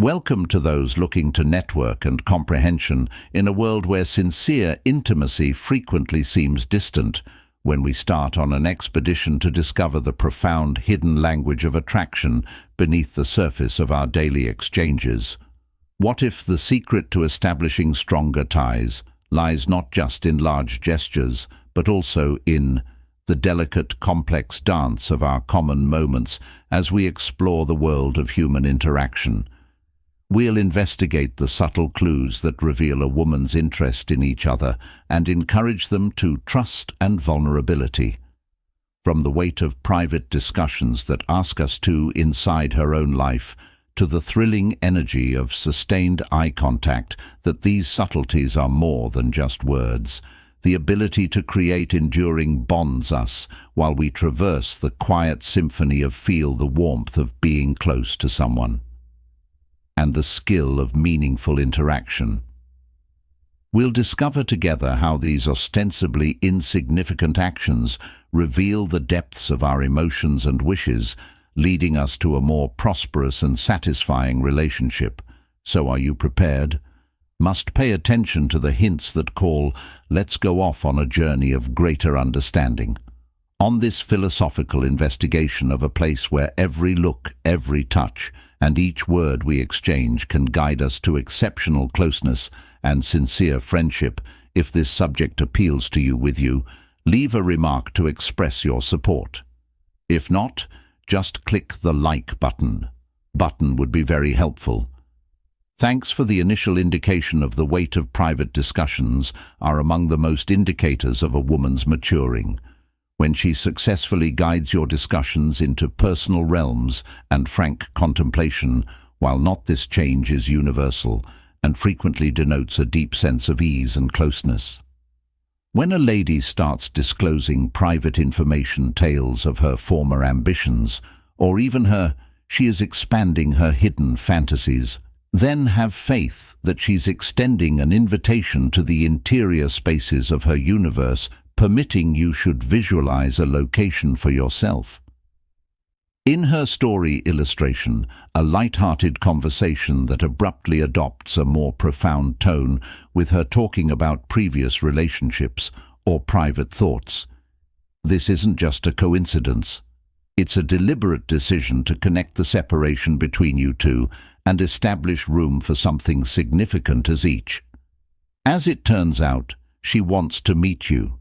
Welcome to those looking to network and comprehension in a world where sincere intimacy frequently seems distant, when we start on an expedition to discover the profound hidden language of attraction beneath the surface of our daily exchanges. What if the secret to establishing stronger ties lies not just in large gestures, but also in the delicate, complex dance of our common moments as we explore the world of human interaction? We'll investigate the subtle clues that reveal a woman's interest in each other and encourage them to trust and vulnerability. From the weight of private discussions that ask us to inside her own life, to the thrilling energy of sustained eye contact, that these subtleties are more than just words. The ability to create enduring bonds us while we traverse the quiet symphony of feel the warmth of being close to someone, and the skill of meaningful interaction. We'll discover together how these ostensibly insignificant actions reveal the depths of our emotions and wishes, leading us to a more prosperous and satisfying relationship. So are you prepared? Must pay attention to the hints that call, let's go off on a journey of greater understanding. On this philosophical investigation of a place where every look, every touch, and each word we exchange can guide us to exceptional closeness and sincere friendship. If this subject appeals to you, leave a remark to express your support. If not, just click the like button. Button would be very helpful. Thanks for the initial indication of the weight of private discussions are among the most indicators of a woman's maturing. When she successfully guides your discussions into personal realms and frank contemplation, while not, this change is universal and frequently denotes a deep sense of ease and closeness. When a lady starts disclosing private information, tales of her former ambitions, or even she is expanding her hidden fantasies, then have faith that she's extending an invitation to the interior spaces of her universe, permitting you should visualize a location for yourself. In her story illustration, a light-hearted conversation that abruptly adopts a more profound tone, with her talking about previous relationships or private thoughts. This isn't just a coincidence. It's a deliberate decision to connect the separation between you two and establish room for something significant as each. As it turns out, she wants to meet you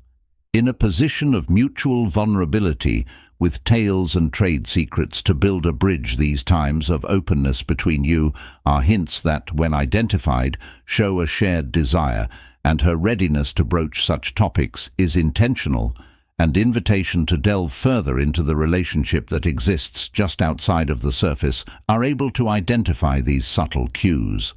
in a position of mutual vulnerability, with tales and trade secrets to build a bridge. These times of openness between you are hints that, when identified, show a shared desire, and her readiness to broach such topics is intentional, and invitation to delve further into the relationship that exists just outside of the surface are able to identify these subtle cues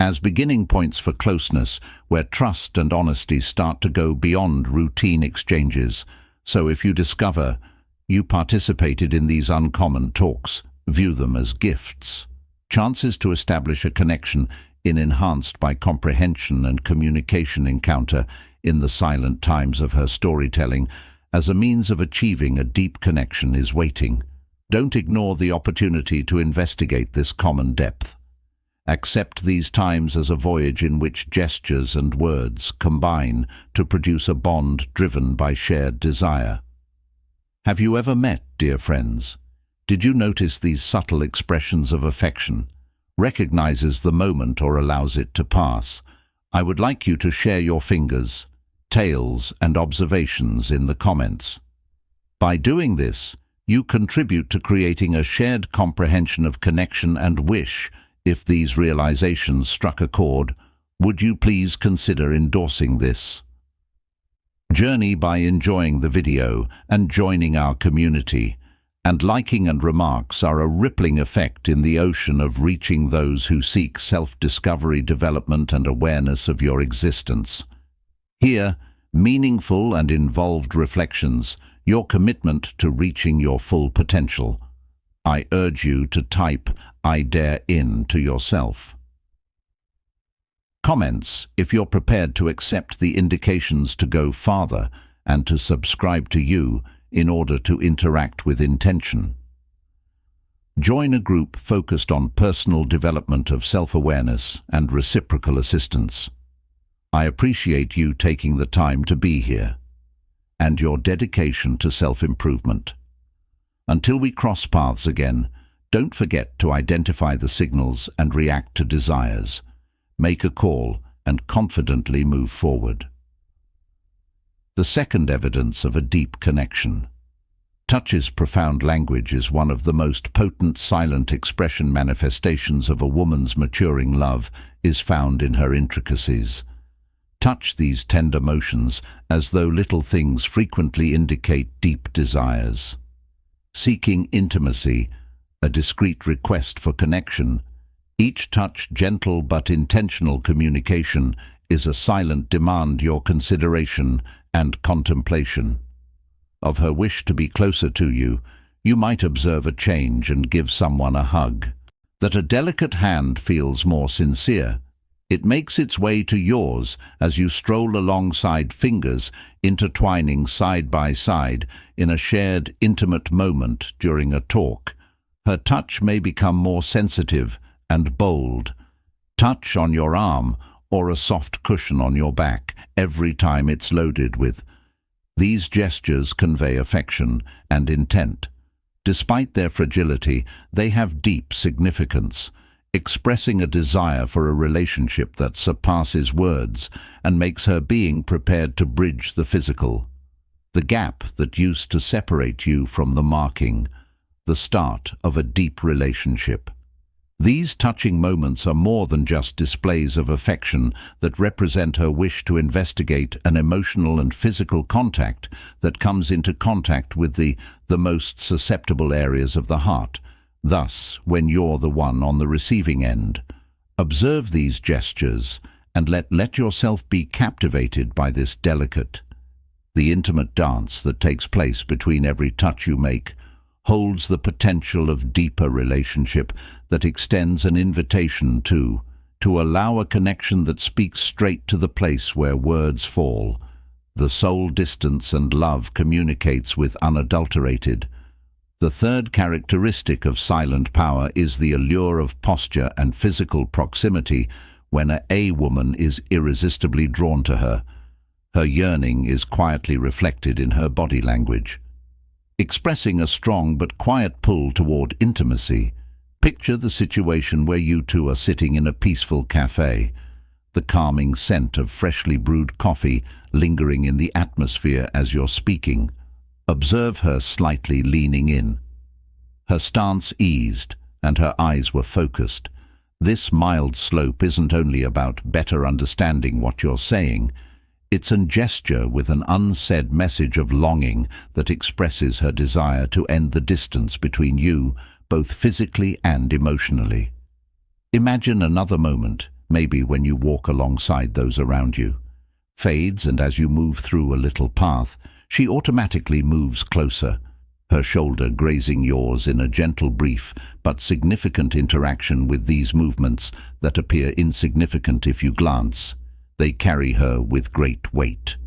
as beginning points for closeness, where trust and honesty start to go beyond routine exchanges. So if you discover you participated in these uncommon talks, view them as gifts. Chances to establish a connection enhanced by comprehension and communication encounter in the silent times of her storytelling as a means of achieving a deep connection is waiting. Don't ignore the opportunity to investigate this common depth. Accept these times as a voyage in which gestures and words combine to produce a bond driven by shared desire. Have you ever met, dear friends? Did you notice these subtle expressions of affection? Recognizes the moment or allows it to pass? I would like you to share your fingers, tales, and observations in the comments. By doing this, you contribute to creating a shared comprehension of connection and wish. If these realizations struck a chord, would you please consider endorsing this journey by enjoying the video and joining our community? And liking and remarks are a rippling effect in the ocean of reaching those who seek self-discovery, development, and awareness of your existence. Here, meaningful and involved reflections, your commitment to reaching your full potential. I urge you to type "I dare in" to yourself. Comments if you're prepared to accept the indications to go farther and to subscribe to you in order to interact with intention. Join a group focused on personal development of self-awareness and reciprocal assistance. I appreciate you taking the time to be here and your dedication to self-improvement. Until we cross paths again, don't forget to identify the signals and react to desires. Make a call and confidently move forward. The second evidence of a deep connection. Touch's profound language is one of the most potent silent expression manifestations of a woman's maturing love is found in her intricacies. Touch these tender motions as though little things frequently indicate deep desires. Seeking intimacy, a discreet request for connection, each touch gentle but intentional communication is a silent demand your consideration and contemplation. Of her wish to be closer to you, you might observe a change and give someone a hug. That a delicate hand feels more sincere. It makes its way to yours as you stroll alongside, fingers intertwining side by side in a shared, intimate moment during a talk. Her touch may become more sensitive and bold. Touch on your arm or a soft cushion on your back every time it's loaded with. These gestures convey affection and intent. Despite their fragility, they have deep significance, expressing a desire for a relationship that surpasses words and makes her being prepared to bridge the physical. The gap that used to separate you from the marking, the start of a deep relationship. These touching moments are more than just displays of affection that represent her wish to investigate an emotional and physical contact that comes into contact with the most susceptible areas of the heart. Thus, when you're the one on the receiving end, observe these gestures and let yourself be captivated by this delicate, the intimate dance that takes place between every touch you make holds the potential of deeper relationship that extends an invitation to allow a connection that speaks straight to the place where words fall. The soul distance and love communicates with unadulterated. The third characteristic of silent power is the allure of posture and physical proximity. When a woman is irresistibly drawn to her, her yearning is quietly reflected in her body language. Expressing a strong but quiet pull toward intimacy, picture the situation where you two are sitting in a peaceful cafe, the calming scent of freshly brewed coffee lingering in the atmosphere as you're speaking. Observe her slightly leaning in. Her stance eased, and her eyes were focused. This mild slope isn't only about better understanding what you're saying, it's a gesture with an unsaid message of longing that expresses her desire to end the distance between you, both physically and emotionally. Imagine another moment, maybe when you walk alongside those around you. Fades, and as you move through a little path, she automatically moves closer, her shoulder grazing yours in a gentle, brief but significant interaction. With these movements that appear insignificant if you glance, they carry her with great weight.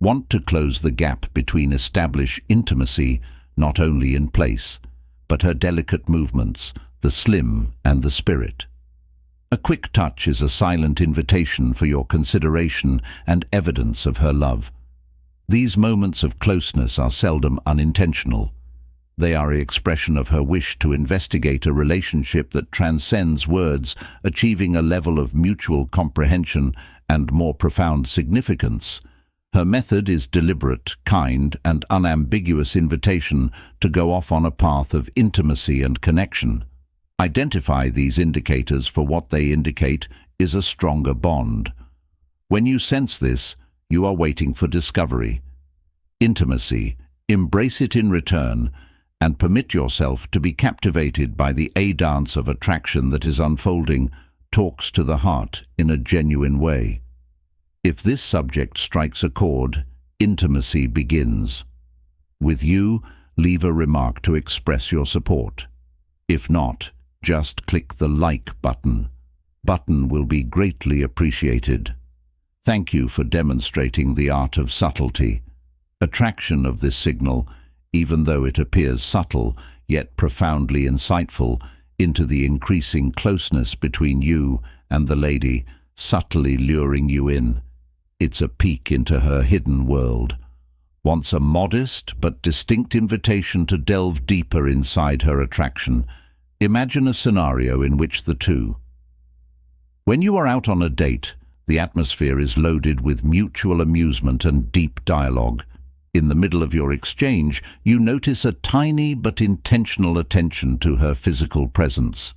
Want to close the gap between establish intimacy not only in place, but her delicate movements, the slim and the spirit. A quick touch is a silent invitation for your consideration and evidence of her love. These moments of closeness are seldom unintentional. They are an expression of her wish to investigate a relationship that transcends words, achieving a level of mutual comprehension and more profound significance. Her method is deliberate, kind, and unambiguous invitation to go off on a path of intimacy and connection. Identify these indicators for what they indicate is a stronger bond. When you sense this, you are waiting for discovery. Intimacy, embrace it in return, and permit yourself to be captivated by the dance of attraction that is unfolding, talks to the heart in a genuine way. If this subject strikes a chord, intimacy begins. With you, leave a remark to express your support. If not, just click the like button. Button will be greatly appreciated. Thank you for demonstrating the art of subtlety. Attraction of this signal, even though it appears subtle, yet profoundly insightful, into the increasing closeness between you and the lady, subtly luring you in. It's a peek into her hidden world. Wants a modest but distinct invitation to delve deeper inside her attraction. Imagine a scenario in which the two. When you are out on a date, the atmosphere is loaded with mutual amusement and deep dialogue. In the middle of your exchange, you notice a tiny but intentional attention to her physical presence.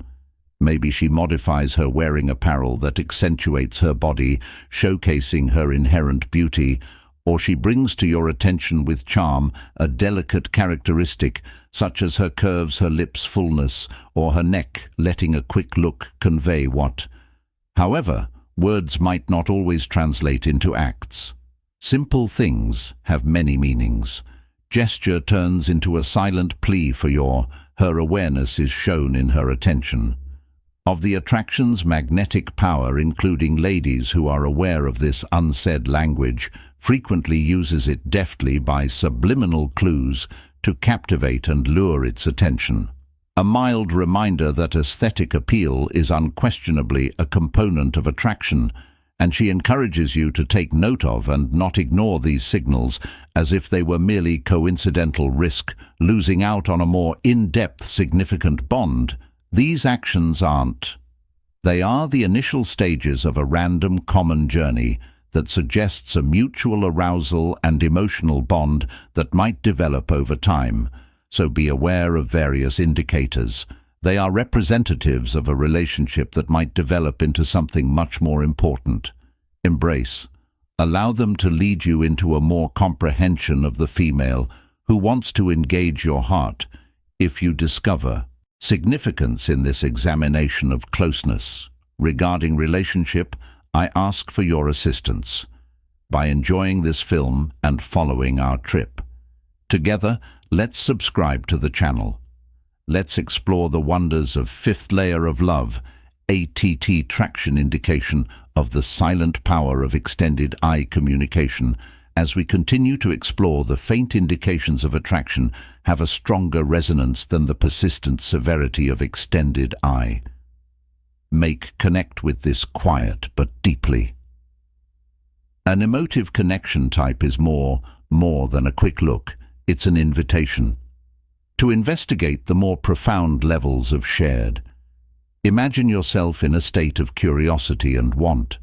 Maybe she modifies her wearing apparel that accentuates her body, showcasing her inherent beauty, or she brings to your attention with charm a delicate characteristic, such as her curves, her lips' fullness, or her neck, letting a quick look convey what. However, words might not always translate into acts. Simple things have many meanings. Gesture turns into a silent plea for her awareness is shown in her attention. Of the attraction's magnetic power, including ladies who are aware of this unsaid language, frequently uses it deftly by subliminal clues to captivate and lure its attention. A mild reminder that aesthetic appeal is unquestionably a component of attraction, and she encourages you to take note of and not ignore these signals as if they were merely coincidental, risk losing out on a more in-depth, significant bond. These actions aren't. They are the initial stages of a random common journey that suggests a mutual arousal and emotional bond that might develop over time, so be aware of various indicators. They are representatives of a relationship that might develop into something much more important. Embrace. Allow them to lead you into a more comprehension of the female who wants to engage your heart. If you discover significance in this examination of closeness regarding relationship, I ask for your assistance by enjoying this film and following our trip. Together, let's subscribe to the channel. Let's explore the wonders of fifth layer of love, ATT traction indication of the silent power of extended eye communication. As we continue to explore, the faint indications of attraction have a stronger resonance than the persistent severity of extended eye. Connect with this quiet but deeply. An emotive connection type is more than a quick look. It's an invitation to investigate the more profound levels of shared. Imagine yourself in a state of curiosity and want.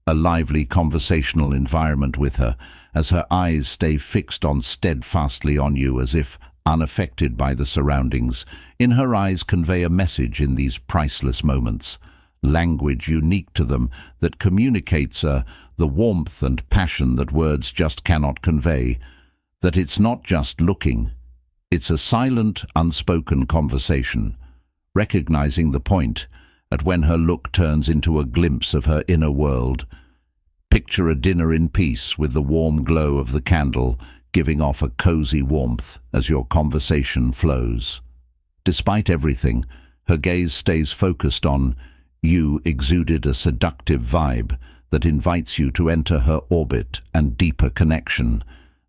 A lively conversational environment with her, as her eyes stay fixed steadfastly on you as if unaffected by the surroundings. In her eyes convey a message in these priceless moments, language unique to them that communicates the warmth and passion that words just cannot convey. That it's not just looking, it's a silent, unspoken conversation, recognizing the point at when her look turns into a glimpse of her inner world. Picture a dinner in peace with the warm glow of the candle giving off a cozy warmth as your conversation flows. Despite everything, her gaze stays focused on you, exuded a seductive vibe that invites you to enter her orbit and deeper connection.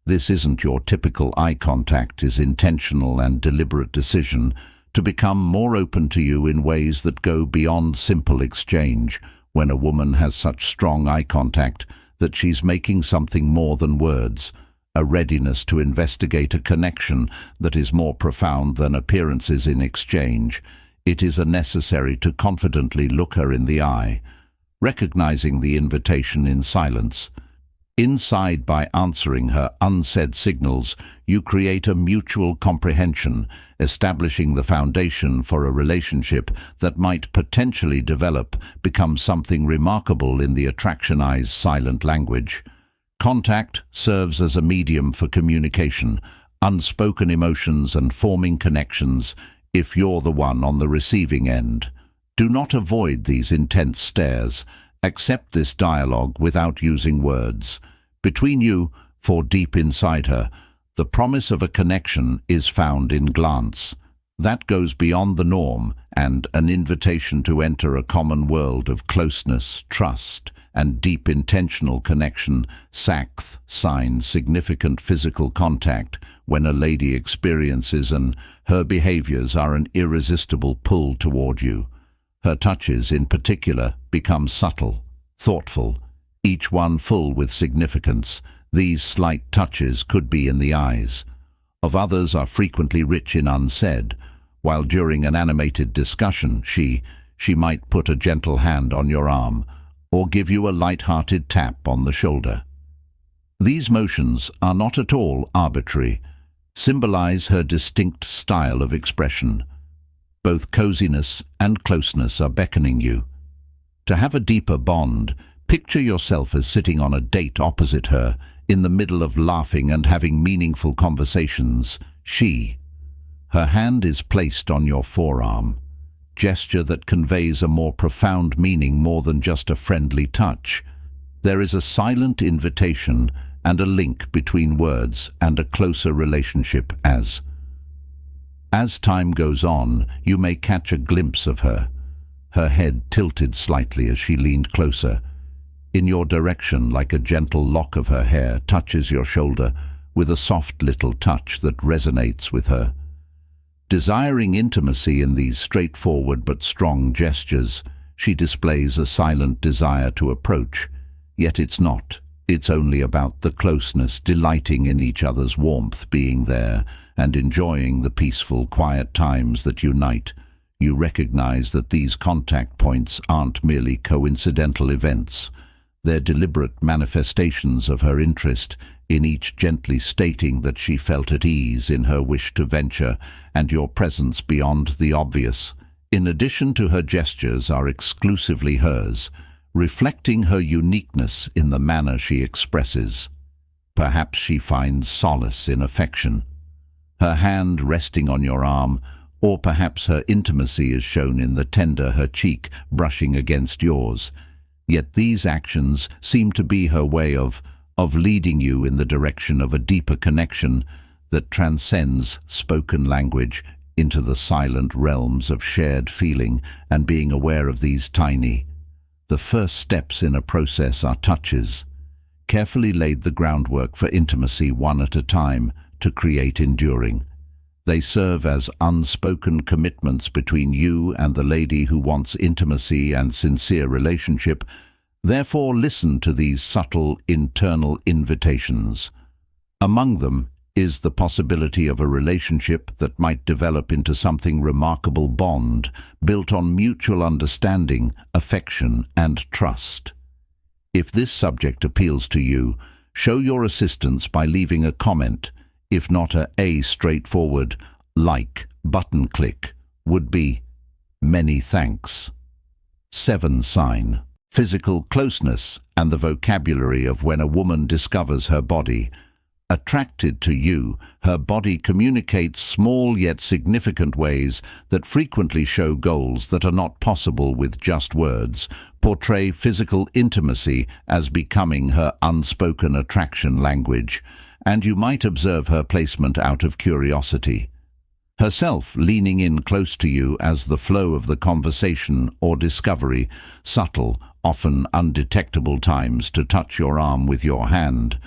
This isn't your typical eye contact, is intentional and deliberate decision to become more open to you in ways that go beyond simple exchange. When a woman has such strong eye contact that she's making something more than words, a readiness to investigate a connection that is more profound than appearances in exchange, it is necessary to confidently look her in the eye, recognizing the invitation in silence. Inside, by answering her unsaid signals, you create a mutual comprehension, establishing the foundation for a relationship that might potentially become something remarkable in the attraction eye's silent language. Contact serves as a medium for communication, unspoken emotions and forming connections. If you're the one on the receiving end, do not avoid these intense stares. Accept this dialogue without using words. Between you, for deep inside her, the promise of a connection is found in glance, That goes beyond the norm and an invitation to enter a common world of closeness, trust, and deep intentional connection. Sakth signs significant physical contact when a lady experiences her behaviors are an irresistible pull toward you. Her touches, in particular, become subtle, thoughtful, each one full with significance. These slight touches could be in the eyes. Of others are frequently rich in unsaid, while during an animated discussion she might put a gentle hand on your arm or give you a light-hearted tap on the shoulder. These motions are not at all arbitrary, symbolize her distinct style of expression. Both coziness and closeness are beckoning you. To have a deeper bond, picture yourself as sitting on a date opposite her, in the middle of laughing and having meaningful conversations. Her hand is placed on your forearm, gesture that conveys a more profound meaning more than just a friendly touch. There is a silent invitation and a link between words and a closer relationship. As time goes on, you may catch a glimpse of her head tilted slightly as she leaned closer in your direction, like a gentle lock of her hair touches your shoulder with a soft little touch that resonates with her. Desiring intimacy in these straightforward but strong gestures, she displays a silent desire to approach. Yet it's not. It's only about the closeness, delighting in each other's warmth, being there, and enjoying the peaceful, quiet times that unite. You recognize that these contact points aren't merely coincidental events. They're deliberate manifestations of her interest, in each gently stating that she felt at ease in her wish to venture and your presence beyond the obvious. In addition to her gestures are exclusively hers, reflecting her uniqueness in the manner she expresses. Perhaps she finds solace in affection, her hand resting on your arm, or perhaps her intimacy is shown in the tender her cheek brushing against yours. Yet these actions seem to be her way of leading you in the direction of a deeper connection that transcends spoken language into the silent realms of shared feeling and being aware of these tiny. The first steps in a process are touches, carefully laid the groundwork for intimacy one at a time to create enduring. They serve as unspoken commitments between you and the lady who wants intimacy and sincere relationship. Therefore, listen to these subtle internal invitations. Among them is the possibility of a relationship that might develop into something remarkable bond, built on mutual understanding, affection, and trust. If this subject appeals to you, show your assistance by leaving a comment. If not, a straightforward like button click would be many thanks. 7 sign. Physical closeness and the vocabulary of when a woman discovers her body. Attracted to you, her body communicates small yet significant ways that frequently show goals that are not possible with just words, portray physical intimacy as becoming her unspoken attraction language, and you might observe her placement out of curiosity. Herself leaning in close to you as the flow of the conversation or discovery, subtle, often undetectable times to touch your arm with your hand.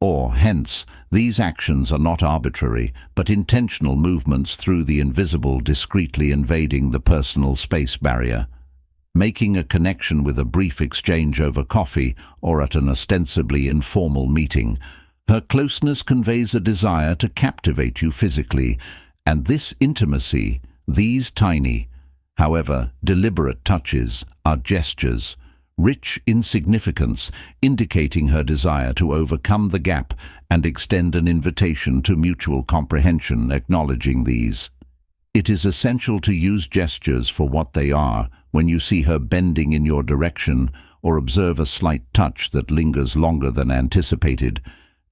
Or, hence, these actions are not arbitrary, but intentional movements through the invisible, discreetly invading the personal space barrier. Making a connection with a brief exchange over coffee or at an ostensibly informal meeting, her closeness conveys a desire to captivate you physically, and this intimacy, these tiny, however deliberate touches, are gestures, rich in significance, indicating her desire to overcome the gap and extend an invitation to mutual comprehension. Acknowledging these, it is essential to use gestures for what they are. When you see her bending in your direction or observe a slight touch that lingers longer than anticipated,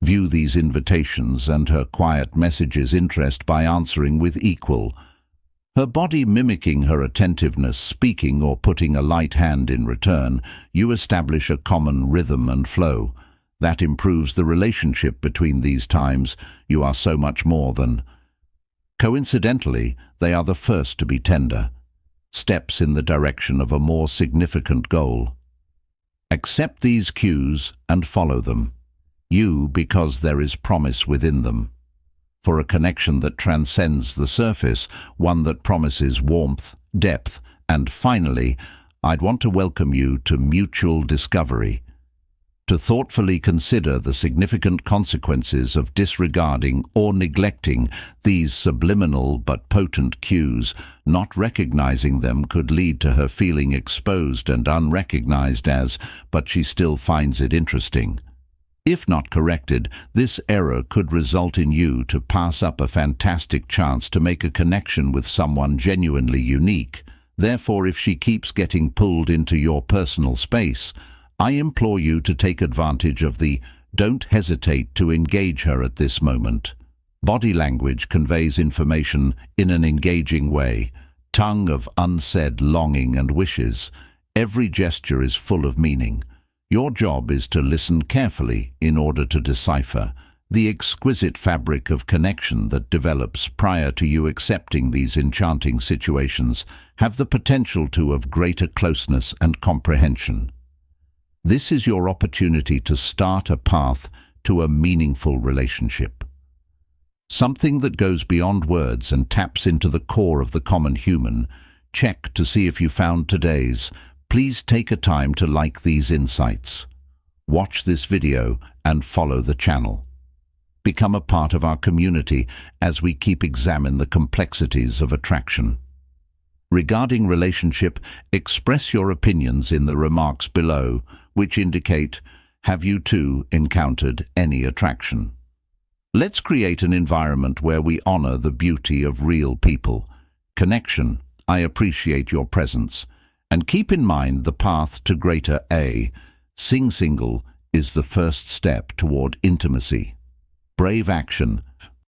view these invitations and her quiet messages interest by answering with equal. Her body mimicking her attentiveness, speaking or putting a light hand in return, you establish a common rhythm and flow. That improves the relationship between these times. You are so much more than Coincidentally, they are the first to be tender, steps in the direction of a more significant goal. Accept these cues and follow them. You, because there is promise within them. For a connection that transcends the surface, one that promises warmth, depth, and finally, I'd want to welcome you to mutual discovery, to thoughtfully consider the significant consequences of disregarding or neglecting these subliminal but potent cues. Not recognizing them could lead to her feeling exposed and unrecognized but she still finds it interesting. If not corrected, this error could result in you to pass up a fantastic chance to make a connection with someone genuinely unique. Therefore, if she keeps getting pulled into your personal space, I implore you to take advantage of the "don't hesitate to engage her at this moment." Body language conveys information in an engaging way, tongue of unsaid longing and wishes. Every gesture is full of meaning. Your job is to listen carefully in order to decipher the exquisite fabric of connection that develops prior to you accepting these enchanting situations have the potential to of greater closeness and comprehension. This is your opportunity to start a path to a meaningful relationship. Something that goes beyond words and taps into the core of the common human. Check to see if you found today's. Please take a time to like these insights. Watch this video and follow the channel. Become a part of our community as we keep examine the complexities of attraction. Regarding relationship, express your opinions in the remarks below, which indicate, have you too encountered any attraction? Let's create an environment where we honor the beauty of real people. Connection, I appreciate your presence. And keep in mind the path to greater Sing single is the first step toward intimacy. Brave action,